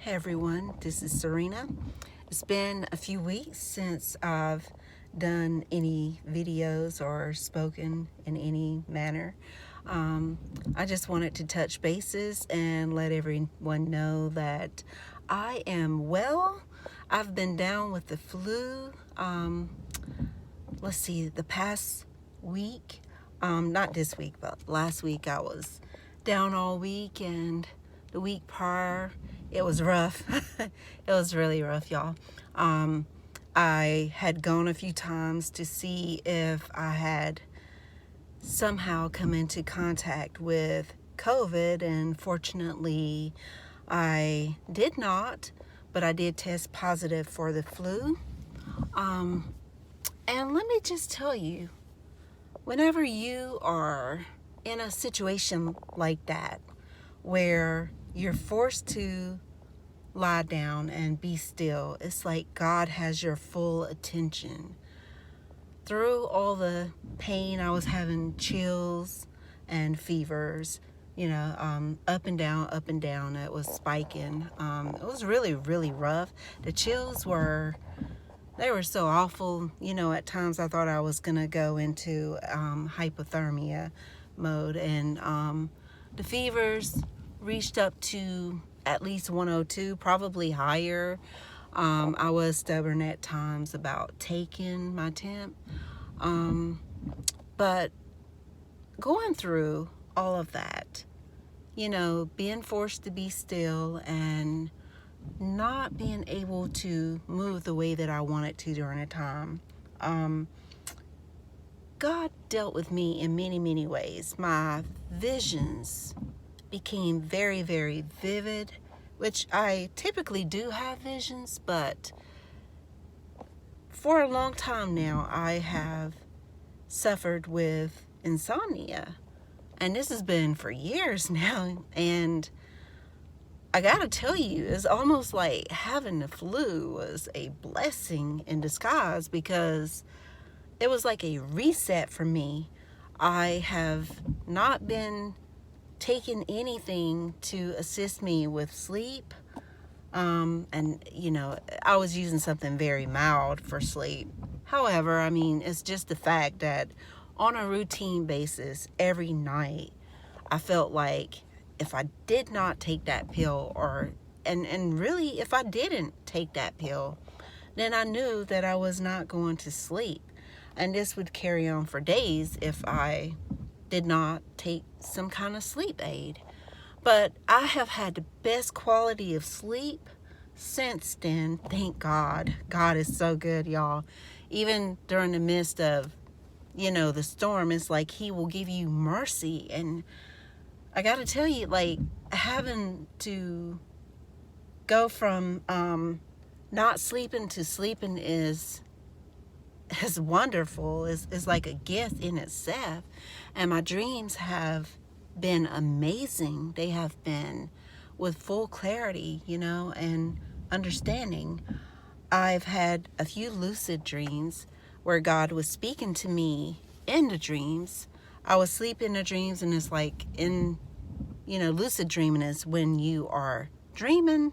Hey everyone, this is Serena. It's been a few weeks since I've done any videos or spoken in any manner. I just wanted to touch bases and let everyone know that I am well. I've been down with the flu. The past week, not this week, but last week I was down all week, and the week prior, it was rough. It was really rough, y'all. I had gone a few times to see if I had somehow come into contact with COVID, and fortunately, I did not, but I did test positive for the flu. And let me just tell you, whenever you are in a situation like that, where you're forced to lie down and be still, it's like God has your full attention. Through all the pain, I was having chills and fevers, up and down. It was spiking. It was really, really rough. The chills were so awful. At times I thought I was going to go into hypothermia mode. And the fevers reached up to at least 102, probably higher. I was stubborn at times about taking my temp. But going through all of that, being forced to be still and not being able to move the way that I wanted to during a time. God dealt with me in many, many ways. My visions became very, very vivid, which I typically do have visions, but for a long time now, I have suffered with insomnia. And this has been for years now, and I gotta tell you, it's almost like having the flu was a blessing in disguise, because it was like a reset for me. I have not been taking anything to assist me with sleep. I was using something very mild for sleep. However, it's just the fact that on a routine basis, every night, I felt like if I did not take that pill, and really if I didn't take that pill, then I knew that I was not going to sleep. And this would carry on for days if I did not take some kind of sleep aid. But I have had the best quality of sleep since then. Thank God. God is so good, y'all. Even during the midst of, the storm, it's like He will give you mercy. And I got to tell you, like, having to go from not sleeping to sleeping is wonderful. It's like a gift in itself. And my dreams have been amazing. They have been with full clarity, and understanding. I've had a few lucid dreams where God was speaking to me in the dreams. I was sleeping in the dreams, and it's like lucid dreaming is when you are dreaming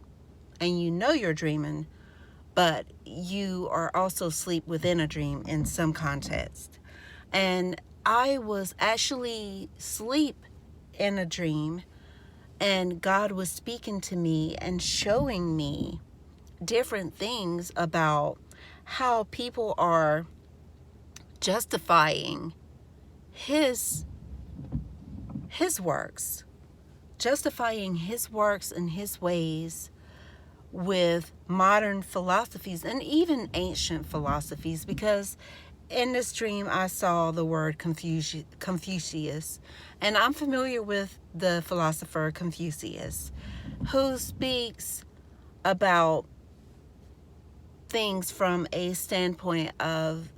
and you're dreaming, but you are also asleep within a dream in some context. And I was actually asleep in a dream, and God was speaking to me and showing me different things about how people are justifying his works, justifying His works and His ways with modern philosophies and even ancient philosophies. Because in this dream, I saw the word Confucius, and I'm familiar with the philosopher Confucius, who speaks about things from a standpoint of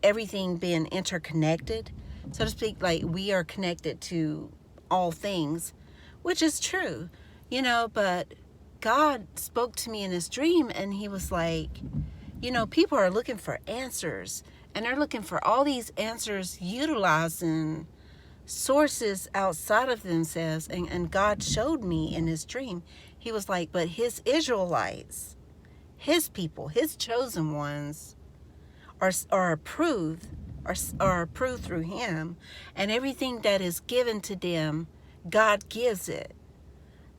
everything being interconnected, so to speak. Like, we are connected to all things, which is true, but God spoke to me in this dream, and He was like, people are looking for answers, and they're looking for all these answers utilizing sources outside of themselves. And God showed me in this dream, He was like, but his Israelites, his people, his chosen ones are approved, are approved through him. And everything that is given to them, God gives it.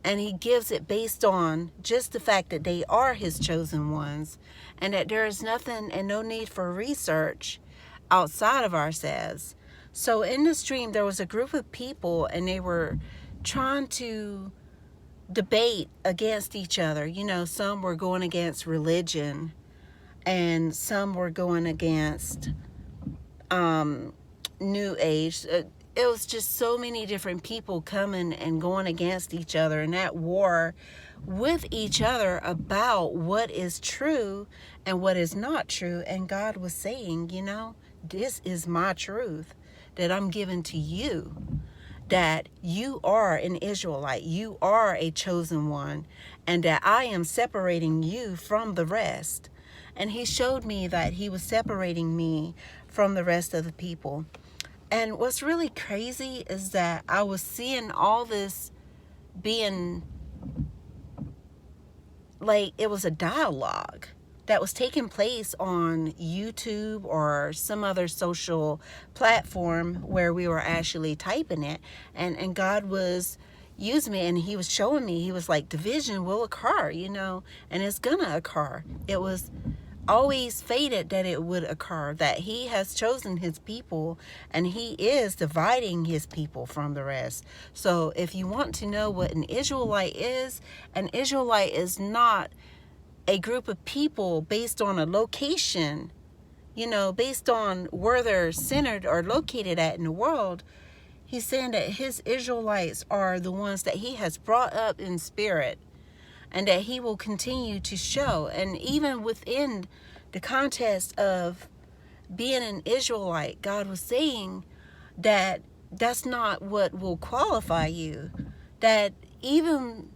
And he gives it based on just the fact that they are his chosen ones, and that there is nothing and no need for research outside of ourselves. So in this dream, there was a group of people, and they were trying to debate against each other. You know, some were going against religion, and some were going against New Age. It was just so many different people coming and going against each other, and that war with each other about what is true and what is not true. And God was saying, you know, this is my truth that I'm giving to you, that you are an Israelite, you are a chosen one, and that I am separating you from the rest. And he showed me that he was separating me from the rest of the people. And what's really crazy is that I was seeing all this being like it was a dialogue that was taking place on YouTube or some other social platform where we were actually typing it. And God was using me, and he was showing me, he was like, division will occur, you know, and it's gonna occur. It was always fated that it would occur, that he has chosen his people, and he is dividing his people from the rest. So if you want to know what an Israelite is not a group of people based on a location, you know, based on where they're centered or located at in the world. He's saying that his Israelites are the ones that he has brought up in spirit, and that he will continue to show. And even within the context of being an Israelite, God was saying that that's not what will qualify you. That even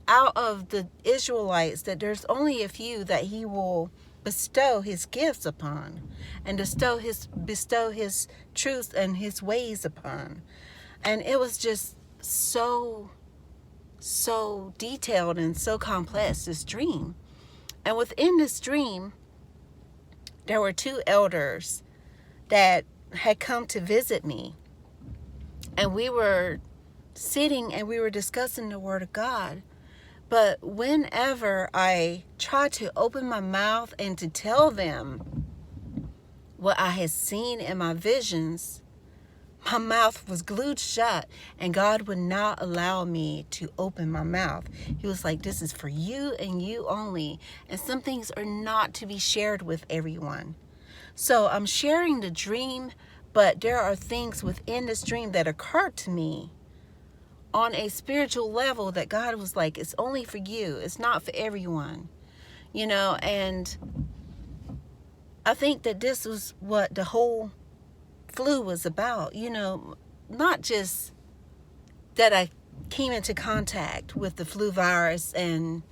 out of the Israelites, that there's only a few that he will bestow his gifts upon, and bestow his truth and his ways upon. And it was just so detailed and so complex, this dream. And within this dream, there were two elders that had come to visit me, and we were sitting and we were discussing the Word of God. But whenever I tried to open my mouth and to tell them what I had seen in my visions, my mouth was glued shut, and God would not allow me to open my mouth. He was like, this is for you and you only, and some things are not to be shared with everyone. So I'm sharing the dream, but there are things within this dream that occurred to me on a spiritual level that God was like, it's only for you, it's not for everyone, you know. And I think that this was what the whole flu was about, you know, not just that I came into contact with the flu virus and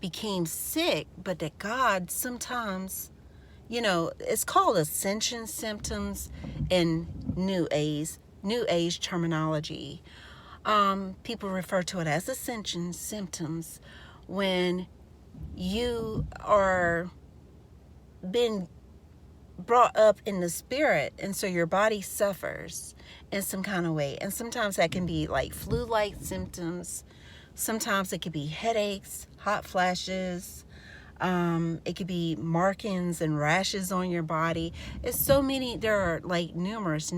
became sick, but that God sometimes, you know, it's called ascension symptoms in New Age terminology. People refer to it as ascension symptoms when you are being brought up in the spirit, and so your body suffers in some kind of way. And sometimes that can be like flu-like symptoms. Sometimes it could be headaches, hot flashes. It could be markings and rashes on your body. It's so many. There are like numerous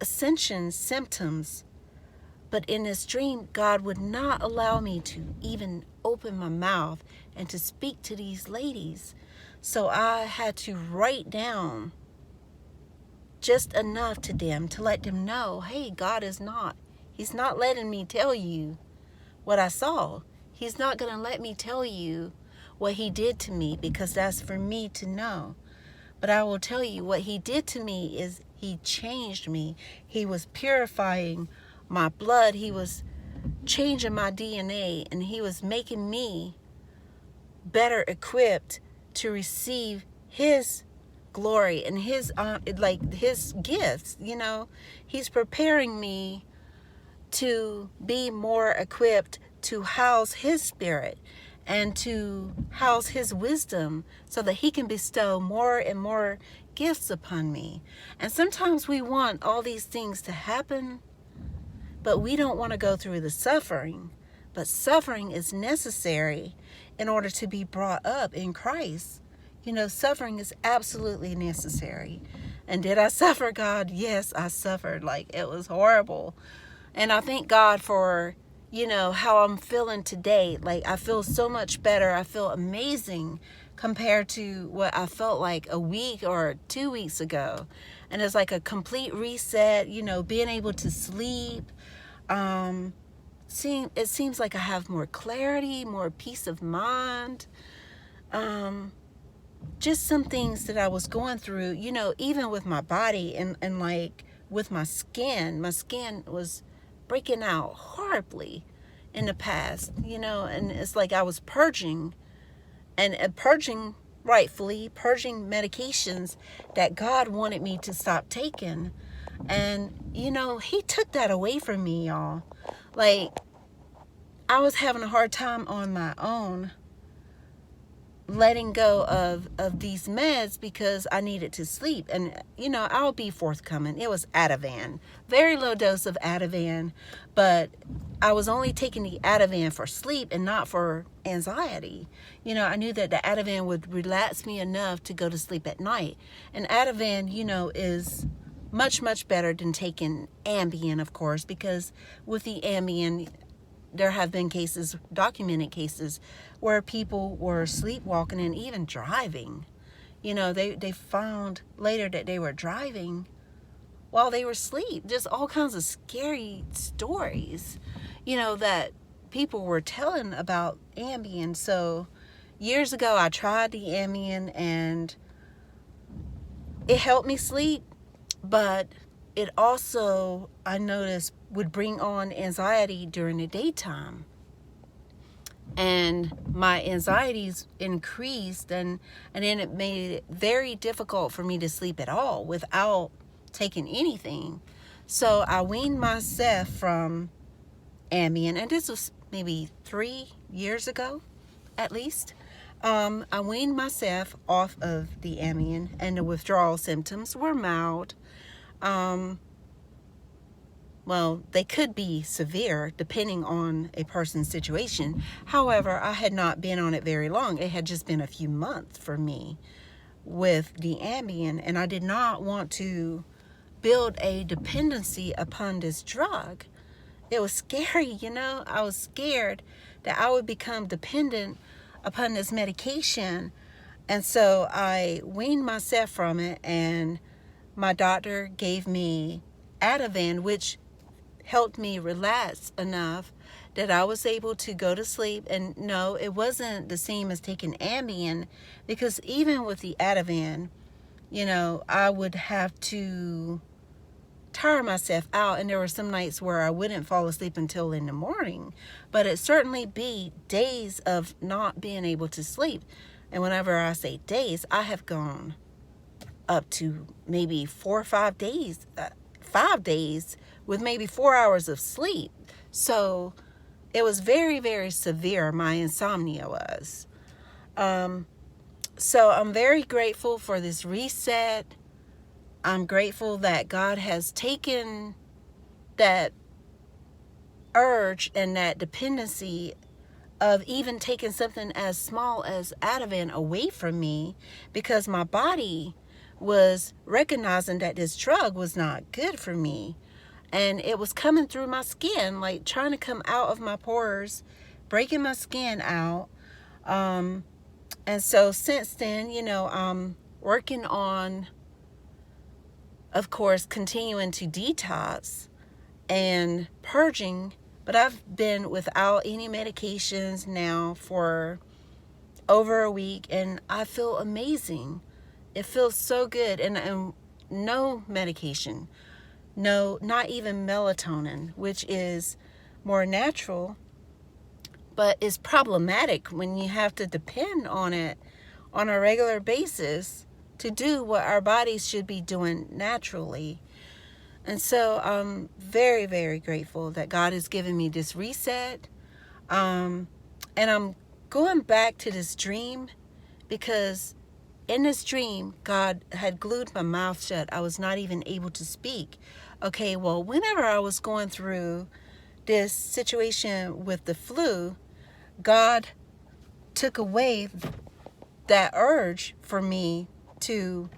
ascension symptoms. But in this dream, God would not allow me to even open my mouth and to speak to these ladies. So I had to write down just enough to them to let them know, hey, God is not. He's not letting me tell you what I saw. He's not going to let me tell you what he did to me, because that's for me to know. But I will tell you what he did to me is he changed me. He was purifying my blood. He was changing my DNA, and he was making me better equipped to receive his glory and his his gifts. You know, he's preparing me to be more equipped to house his spirit and to house his wisdom so that he can bestow more and more gifts upon me. And sometimes we want all these things to happen, but we don't want to go through the suffering. But suffering is necessary in order to be brought up in Christ. You know, suffering is absolutely necessary. And did I suffer, God? Yes, I suffered. Like, it was horrible. And I thank God for, you know, how I'm feeling today. Like, I feel so much better. I feel amazing compared to what I felt like a week or 2 weeks ago. And it's like a complete reset, you know, being able to sleep. It seems like I have more clarity, more peace of mind. Just some things that I was going through, you know, even with my body and like with my skin was breaking out horribly in the past, you know, and it's like I was purging rightfully purging medications that God wanted me to stop taking. And, you know, he took that away from me, y'all. Like, I was having a hard time on my own letting go of these meds because I needed to sleep. And, you know, I'll be forthcoming. It was Ativan. Very low dose of Ativan. But I was only taking the Ativan for sleep and not for anxiety. You know, I knew that the Ativan would relax me enough to go to sleep at night. And Ativan, you know, is much, much better than taking Ambien, of course, because with the Ambien, there have been cases, documented cases, where people were sleepwalking and even driving. You know, they found later that they were driving while they were asleep. Just all kinds of scary stories, you know, that people were telling about Ambien. So years ago, I tried the Ambien and it helped me sleep, but it also, I noticed, would bring on anxiety during the daytime. And my anxieties increased, and then it made it very difficult for me to sleep at all without taking anything. So I weaned myself from Ambien, and this was maybe 3 years ago, at least. I weaned myself off of the Ambien, and the withdrawal symptoms were mild. Well, they could be severe depending on a person's situation. However, I had not been on it very long. It had just been a few months for me with the Ambien, and I did not want to build a dependency upon this drug. It was scary, you know. I was scared that I would become dependent upon this medication. And so I weaned myself from it, and my doctor gave me Ativan, which helped me relax enough that I was able to go to sleep. And no, it wasn't the same as taking Ambien, because even with the Ativan, you know, I would have to tire myself out, and there were some nights where I wouldn't fall asleep until in the morning. But it certainly be days of not being able to sleep. And whenever I say days, I have gone up to maybe 4 or 5 days, 5 days with maybe 4 hours of sleep. So it was very, very severe, my insomnia was. So I'm very grateful for this reset. I'm grateful that God has taken that urge and that dependency of even taking something as small as Ativan away from me, because my body was recognizing that this drug was not good for me. And it was coming through my skin, like trying to come out of my pores, breaking my skin out. And so since then, you know, I'm working on, of course, continuing to detox and purging. But I've been without any medications now for over a week, and I feel amazing. It feels so good. And no medication. No, not even melatonin, which is more natural, but is problematic when you have to depend on it on a regular basis to do what our bodies should be doing naturally. And so I'm very, very grateful that God has given me this reset. And I'm going back to this dream because in this dream, God had glued my mouth shut. I was not even able to speak. Okay, well, whenever I was going through this situation with the flu, God took away that urge for me to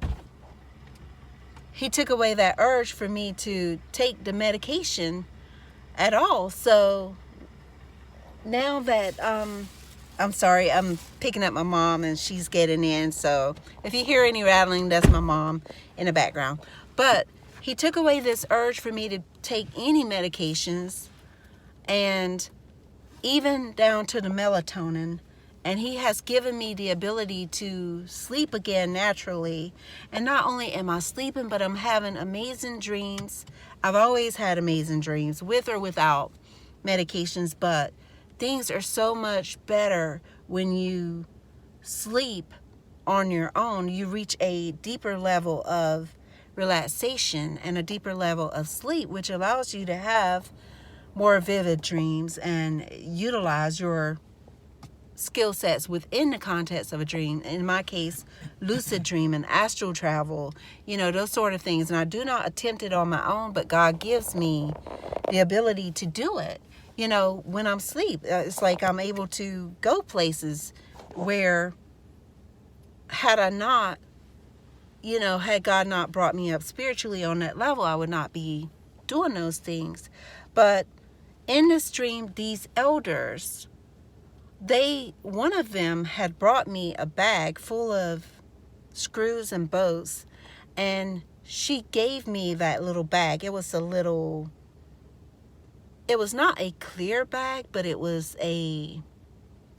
take the medication at all. So now that I'm sorry, I'm picking up my mom and she's getting in, so if you hear any rattling, that's my mom in the background. But he took away this urge for me to take any medications, and even down to the melatonin. And he has given me the ability to sleep again naturally. And not only am I sleeping, but I'm having amazing dreams. I've always had amazing dreams, with or without medications, but things are so much better when you sleep on your own. You reach a deeper level of relaxation and a deeper level of sleep, which allows you to have more vivid dreams and utilize your skill sets within the context of a dream. In my case, lucid dream and astral travel, those sort of things. And I do not attempt it on my own, but God gives me the ability to do it. When I'm asleep, it's like I'm able to go places where had God not brought me up spiritually on that level, I would not be doing those things. But in this dream, these elders, one of them had brought me a bag full of screws and bolts, and she gave me that little bag. It was not a clear bag, but it was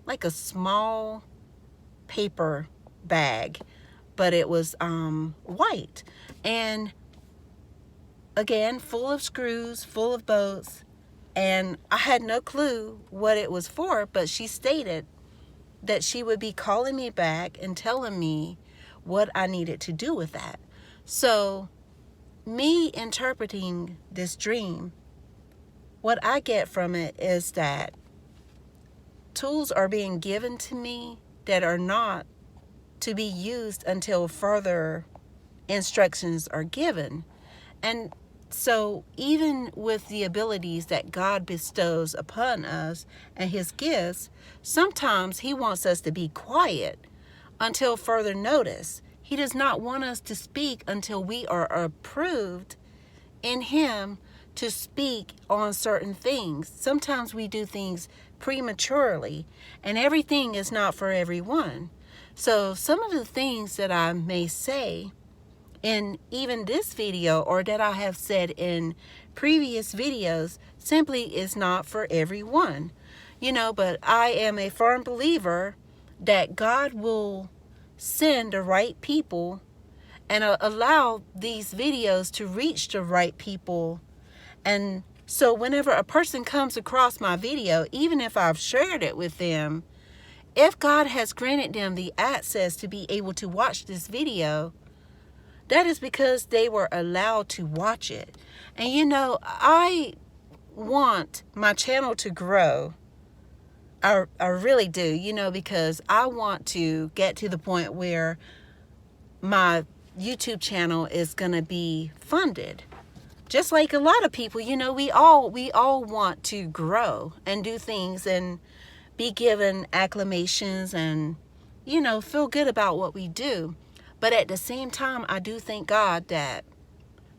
like a small paper bag, but it was white, and again, full of screws, full of bolts. And I had no clue what it was for, but she stated that she would be calling me back and telling me what I needed to do with that. So, me interpreting this dream, what I get from it is that tools are being given to me that are not to be used until further instructions are given. And so even with the abilities that God bestows upon us and his gifts, sometimes he wants us to be quiet until further notice. He does not want us to speak until we are approved in him to speak on certain things. Sometimes we do things prematurely, and everything is not for everyone. So some of the things that I may say in even this video, or that I have said in previous videos, simply is not for everyone. But I am a firm believer that God will send the right people and allow these videos to reach the right people. And so whenever a person comes across my video, even if I've shared it with them, if God has granted them the access to be able to watch this video, that is because they were allowed to watch it. And I want my channel to grow. I really do, because I want to get to the point where my YouTube channel is going to be funded. Just like a lot of people, we all want to grow and do things and be given acclamations and, feel good about what we do. But at the same time, I do thank God that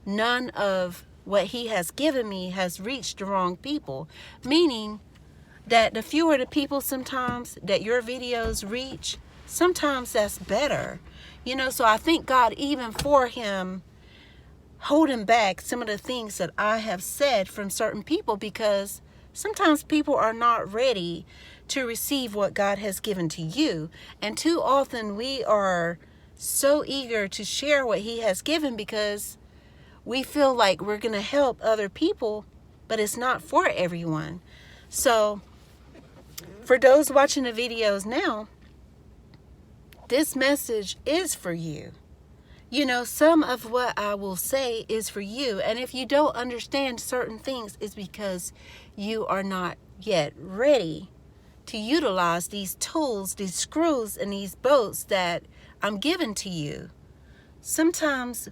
none of what he has given me has reached the wrong people. Meaning that the fewer the people sometimes that your videos reach, sometimes that's better. So I thank God even for him holding back some of the things that I have said from certain people, because sometimes people are not ready to receive what God has given to you. And too often we are so eager to share what he has given because we feel like we're going to help other people, but it's not for everyone. So for those watching the videos now, this message is for you. some of what I will say is for you. And if you don't understand certain things, it's because you are not yet ready to utilize these tools, these screws, and these bolts that I'm giving to you. Sometimes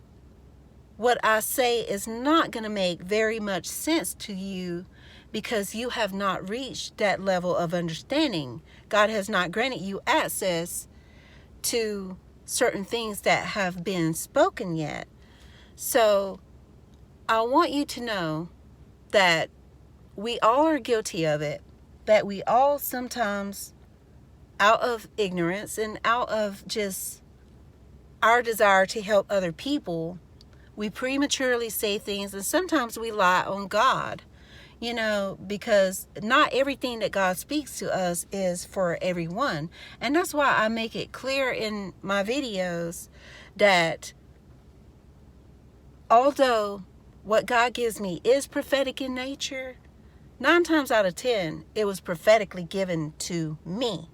what I say is not going to make very much sense to you because you have not reached that level of understanding. God has not granted you access to certain things that have been spoken yet. So I want you to know that we all are guilty of it, that we all sometimes, out of ignorance and out of just our desire to help other people, we prematurely say things, and sometimes we lie on God, because not everything that God speaks to us is for everyone. And that's why I make it clear in my videos that although what God gives me is prophetic in nature, 9 times out of 10, it was prophetically given to me.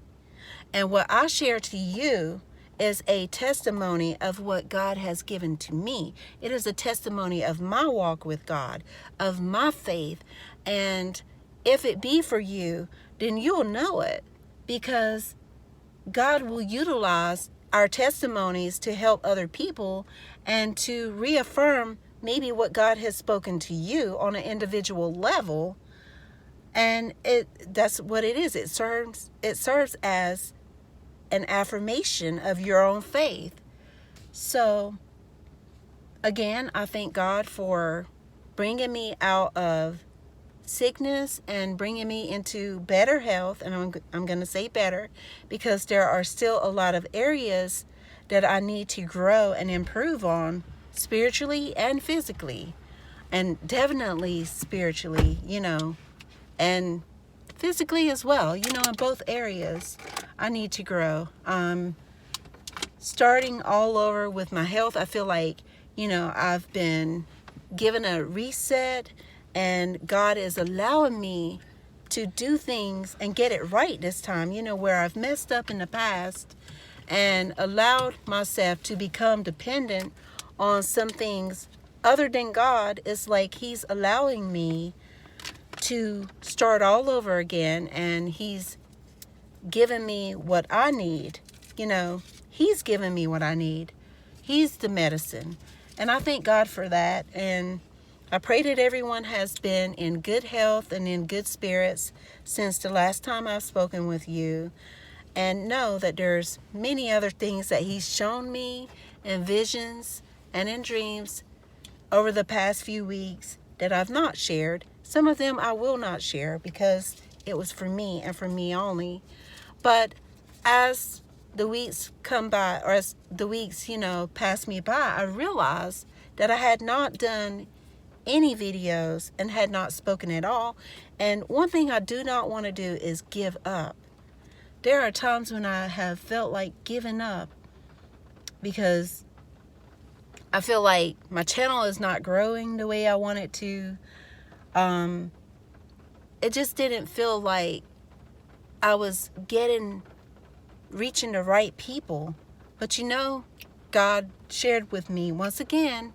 And what I share to you is a testimony of what God has given to me. It is a testimony of my walk with God, of my faith. And if it be for you, then you'll know it, because God will utilize our testimonies to help other people and to reaffirm maybe what God has spoken to you on an individual level. And that's what it is. It serves as an affirmation of your own faith. So again, I thank God for bringing me out of sickness and bringing me into better health. And I'm going to say better, because there are still a lot of areas that I need to grow and improve on, spiritually and physically, and definitely spiritually, and physically as well. In both areas I need to grow. Starting all over with my health. I feel like, I've been given a reset, and God is allowing me to do things and get it right this time, where I've messed up in the past and allowed myself to become dependent on some things other than God. It's like He's allowing me to start all over again, and He's given me what I need. He's given me what I need. He's the medicine, and I thank God for that. And I pray that everyone has been in good health and in good spirits since the last time I've spoken with you, and know that there's many other things that He's shown me in visions and in dreams over the past few weeks that I've not shared. Some of them I will not share because it was for me and for me only. But as the weeks come by, or as the weeks, pass me by, I realized that I had not done any videos and had not spoken at all. And one thing I do not want to do is give up. There are times when I have felt like giving up because I feel like my channel is not growing the way I want it to. It just didn't feel like I was reaching the right people. But God shared with me once again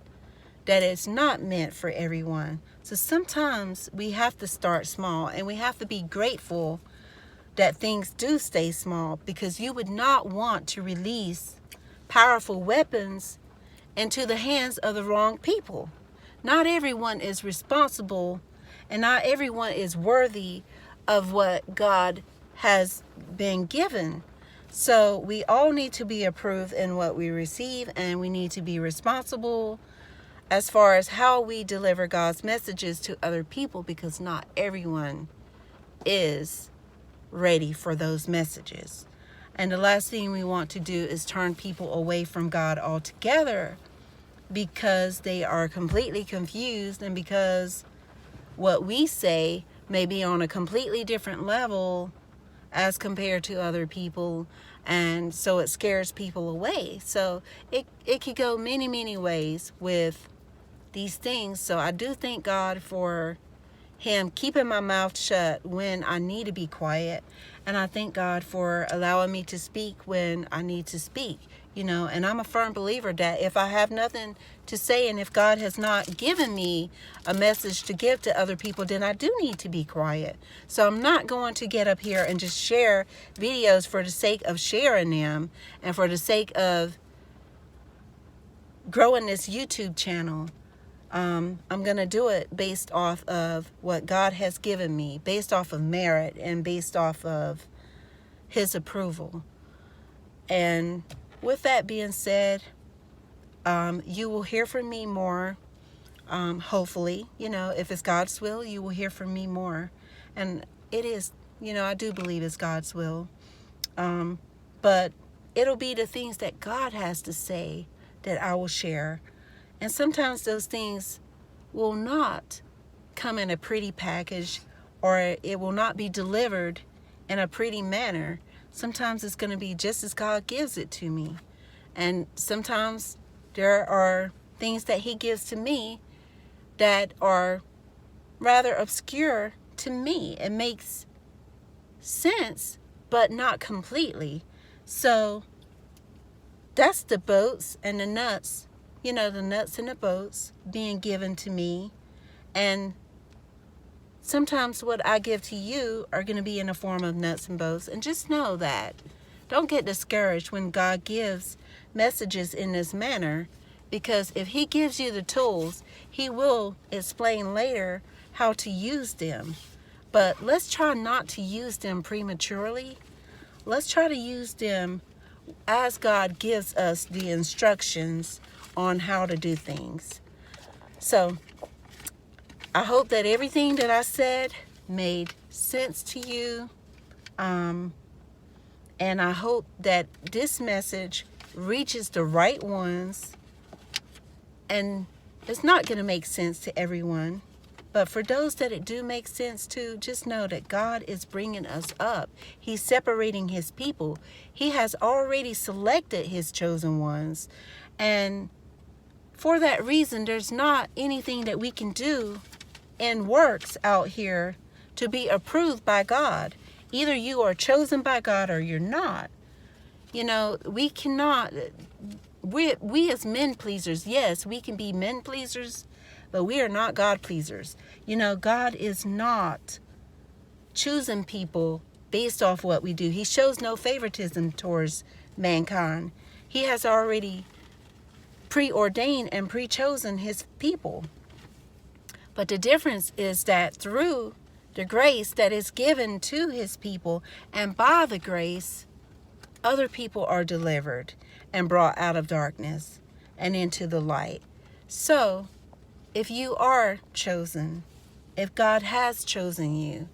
that it's not meant for everyone. So sometimes we have to start small, and we have to be grateful that things do stay small, because you would not want to release powerful weapons into the hands of the wrong people. Not everyone is responsible, and not everyone is worthy of what God has been given. So we all need to be approved in what we receive, and we need to be responsible as far as how we deliver God's messages to other people, because not everyone is ready for those messages. And the last thing we want to do is turn people away from God altogether, because they are completely confused, and because what we say may be on a completely different level as compared to other people, and so it scares people away. So it could go many, many ways with these things. So I do thank God for Him keeping my mouth shut when I need to be quiet, and I thank God for allowing me to speak when I need to speak. And I'm a firm believer that if I have nothing to say and if God has not given me a message to give to other people, then I do need to be quiet. So I'm not going to get up here and just share videos for the sake of sharing them and for the sake of growing this YouTube channel. I'm going to do it based off of what God has given me, based off of merit and based off of His approval. And with that being said, you will hear from me more. Hopefully, if it's God's will, you will hear from me more. And it is, I do believe it's God's will. But it'll be the things that God has to say that I will share. And sometimes those things will not come in a pretty package, or it will not be delivered in a pretty manner. Sometimes it's going to be just as God gives it to me. And sometimes there are things that He gives to me that are rather obscure to me. It makes sense, but not completely. So that's the bolts and the nuts, the nuts and the bolts being given to me. And sometimes what I give to you are going to be in the form of nuts and bolts. And just know that. Don't get discouraged when God gives messages in this manner, because if He gives you the tools, He will explain later how to use them. But let's try not to use them prematurely. Let's try to use them as God gives us the instructions on how to do things. So I hope that everything that I said made sense to you. And I hope that this message reaches the right ones. And it's not going to make sense to everyone. But for those that it do make sense to, just know that God is bringing us up. He's separating His people. He has already selected His chosen ones. And for that reason, there's not anything that we can do in works out here to be approved by God. Either you are chosen by God or you're not. We cannot, we as men pleasers, yes, we can be men pleasers, but we are not God pleasers. God is not choosing people based off what we do. He shows no favoritism towards mankind. He has already preordained and pre-chosen His people. But the difference is that through the grace that is given to His people, and by the grace, other people are delivered and brought out of darkness and into the light. So, if you are chosen, if God has chosen you,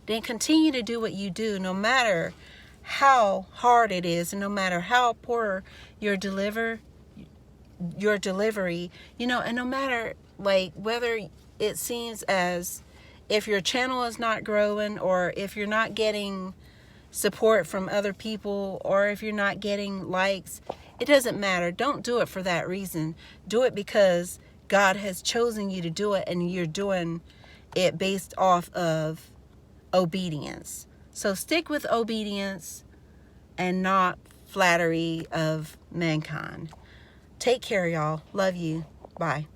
then continue to do what you do, no matter how hard it is, and no matter how poor your delivery, and no matter whether it seems as if your channel is not growing, or if you're not getting support from other people, or if you're not getting likes, it doesn't matter. Don't do it for that reason. Do it because God has chosen you to do it, and you're doing it based off of obedience. So stick with obedience and not flattery of mankind. Take care, y'all. Love you. Bye.